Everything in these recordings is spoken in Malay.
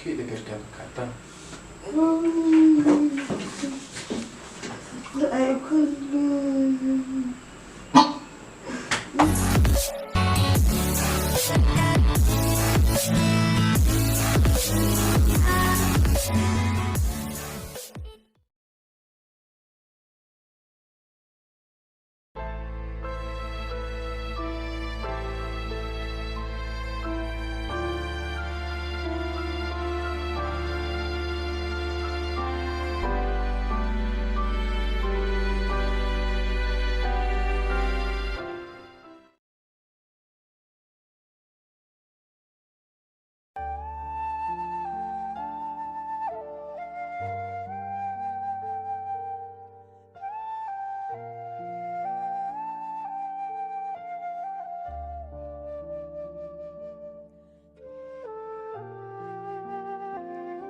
Kita kerja kata. Aku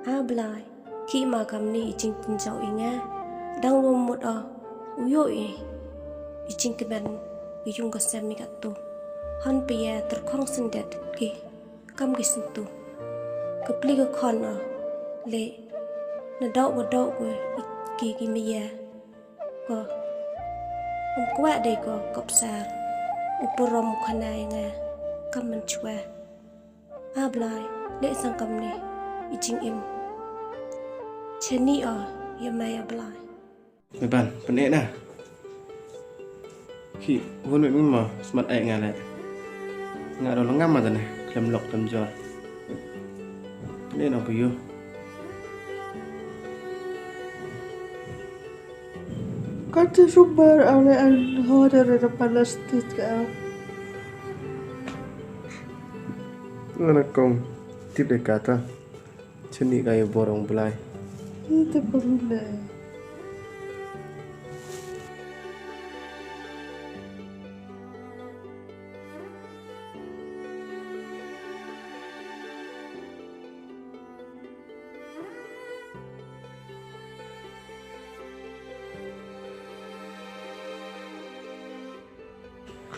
Ablai, khi mà cầm ni chinh tin giàu ý nghe, đang luôn một uyoi, chinh cái bên, yung có xem mi cả tu, han bia ter khong sinh đẹp kì, cầm cái sinh tu, cái pli cái con lệ, nó đậu kì mi ya, có, qua đây có cọp sar, uporom khanai nghe, cầm mình chua, ablai, lệ sang cầm ni, JINGIM. Cheni ya mai ablai. Mày bàn, vấn đề nè. Khi hôn mẹ mình mà mặt ẹ ngà lại. Ngà đó nó ngắm mà rồi này, làm lọc làm giọt. Vấn đề nào phải yêu. kata sumber oleh al-hodar dari Palestin kau. Nó công tiếp để cả ta. Chân đi gai borong belai. Itu pemula.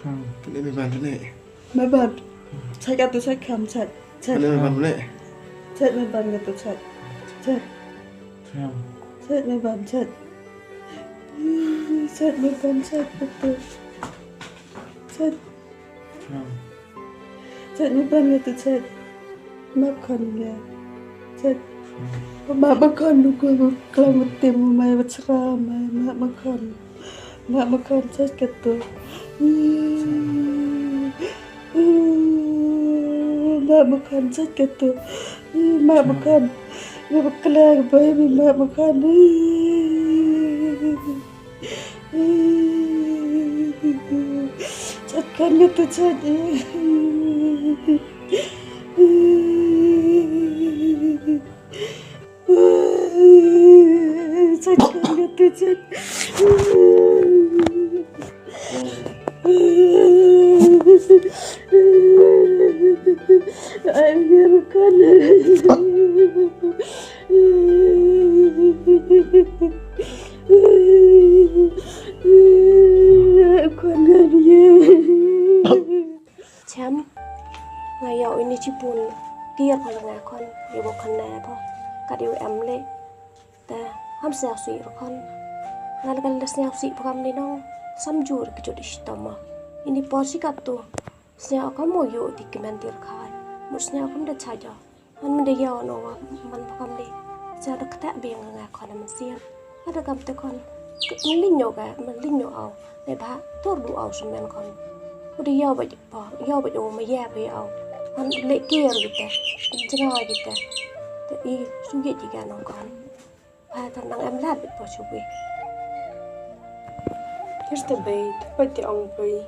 Không, vấn đề mày bàn vấn đề. Mấy bạn, saya kata saya kam chat. Vấn đề mày bàn vấn đề. Chat mấy bạn kata chat. Chat. Không. Chat mấy bạn chat. Chat mấy bạn chat betul. Chat. Không. Chat mấy bạn kata chat. Makan ya. Chat. Mak makan dulu kalau tim mai berceramai. Mak makan chat kata. Mak makan chat kata. Mak makan. Mak makan baby mak makan. Chat kan kata chat. Chat kan kata chat. Ayah makan. Con dia. Chém, ngày dạo ini cipun, kia kalau nggak kon, ibu kan apa, kadiu emle, ta, ham siap sih kon, ngal siap sih pakam ni nong, samjur kejut istama, ini porsi katu, siap kamu yo di kementir kai, musnya kamu dah caja, man mendaya no man pakam ni, siap dah ketak biang nggak kon man siap, ada kamu tekon, melinyo au, leba tordu au semen kon. Udah yau baju ma ya pe au han le kier gitu jenga gitu tapi suget juga nong kon pa tanang em lat po chubi Kirsta bay pati ong bay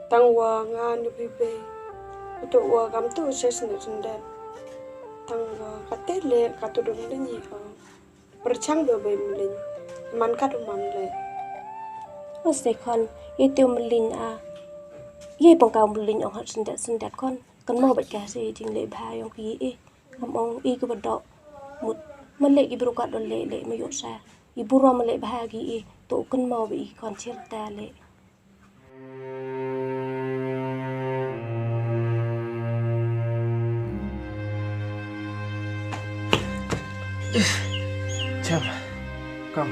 tangwa nga ni bay to wa kam to ses na sunda tangwa katele katudum ni perchang do bay mulin man man le Masih kon itu melin ye pangkau melin ong hat sendat kon mau baca si jing le bha yong ki ong ke badok mut male ki brokat don le mayo sa ibu ro male bha ki to kan mau bi kon cerita le Jam. Kang.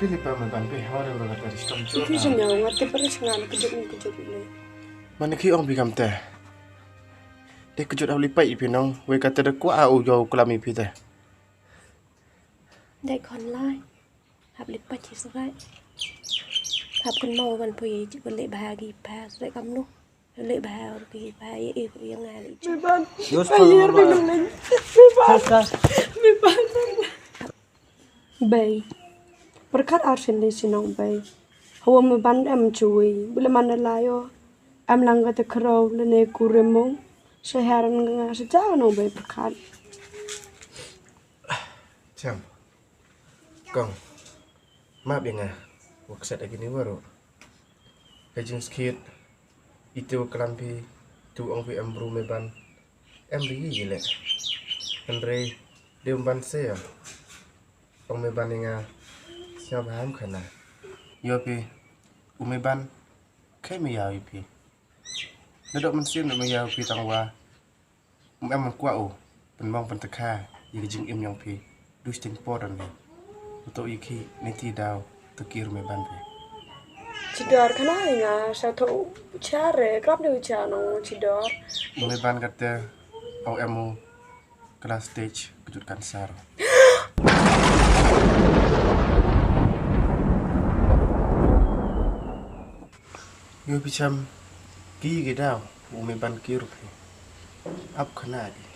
Pilih paman pe hawar berkat dari stom Iki jor. senyawa ngati pada sengal kejut le. Mana ki ong bigam teh. Dek kejut awli pai pinong, we kata de kwa au jo kelami pi teh. ได้คอนไลน์หับลิปปัจจิสไรหับกันโมกันพยจิกันเละบากีพาสไรกำนุเละบากีพาเอ๋ยังไงเลย Biban. Yus Ayer biban. Biban. Biban. Bay. Berkat arsin di sinong bay. Hawa meban em cuy. Bila mana layo. Em langga te kerau lene kuremong. Seheran nga sejauh no bay berkat. Jam. Kang. Maaf ya ngah. Waksat lagi ni baru. Kajing sikit. Itu kelampi tu ong pi embru meban. Embri gile. Andre dia ban saya. Ong meban nga siapa ham kana. Yo pi umeban kai me yawi pi. Nadok mensim nak me yawi pi tangwa. Em man kwa o. Penbang pentekha yi JINGIM yang pi. Dus ting podan ni. Untuk iki niti daw tekir meban pi. Cidor kana nga sa to care krap de ucano cidor. Meban kata au emu kelas stage kejut kanser. Yo bicham ki ge daw umeban kirup. Ap khana di.